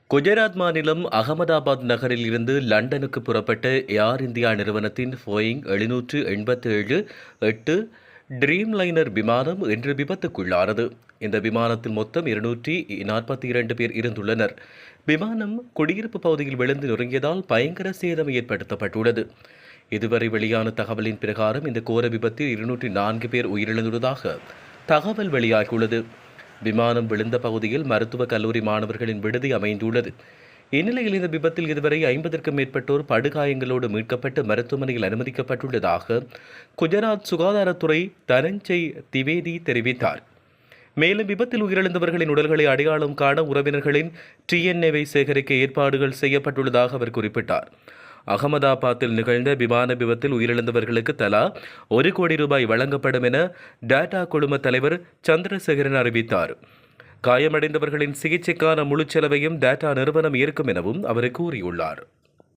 குஜராத் மாநிலம் அகமதாபாத் நகரில் இருந்து லண்டனுக்கு புறப்பட்ட ஏர் இந்தியா நிறுவனத்தின் போயிங் 787-8 ட்ரீம் லைனர் விமானம் இன்று விபத்துக்குள்ளானது. இந்த விமானத்தில் மொத்தம் 242 பேர் இருந்துள்ளனர். விமானம் குடியிருப்பு பகுதியில் விழுந்து நொறுங்கியதால் பயங்கர சேதம் ஏற்படுத்தப்பட்டுள்ளது. இதுவரை வெளியான தகவலின் பிரகாரம் இந்த கோர விபத்தில் 204 பேர் உயிரிழந்துள்ளதாக தகவல் வெளியாகியுள்ளது. விமானம் விழுந்த பகுதியில் மருத்துவக் கல்லூரி மாணவர்களின் விடுதி அமைந்துள்ளது. இந்நிலையில் இந்த விபத்தில் இதுவரை 50க்கும் மேற்பட்டோர் படுகாயங்களோடு மீட்கப்பட்டு மருத்துவமனையில் அனுமதிக்கப்பட்டுள்ளதாக குஜராத் சுகாதாரத்துறை தனஞ்சய் திவேதி தெரிவித்தார். மேலும் விபத்தில் உயிரிழந்தவர்களின் உடல்களை அடையாளம் காண உறவினர்களின் டிஎன்ஏவை சேகரிக்க ஏற்பாடுகள் செய்யப்பட்டுள்ளதாக அவர் குறிப்பிட்டார். அகமதாபாத்தில் நிகழ்ந்த விமான விபத்தில் உயிரிழந்தவர்களுக்கு தலா 1 கோடி ரூபாய் வழங்கப்படும் என டாடா குழும தலைவர் சந்திரசேகரன் அறிவித்தார். காயமடைந்தவர்களின் சிகிச்சைக்கான முழு செலவையும் டாடா நிறுவனம் ஏற்கும் எனவும் அவர் கூறியுள்ளார்.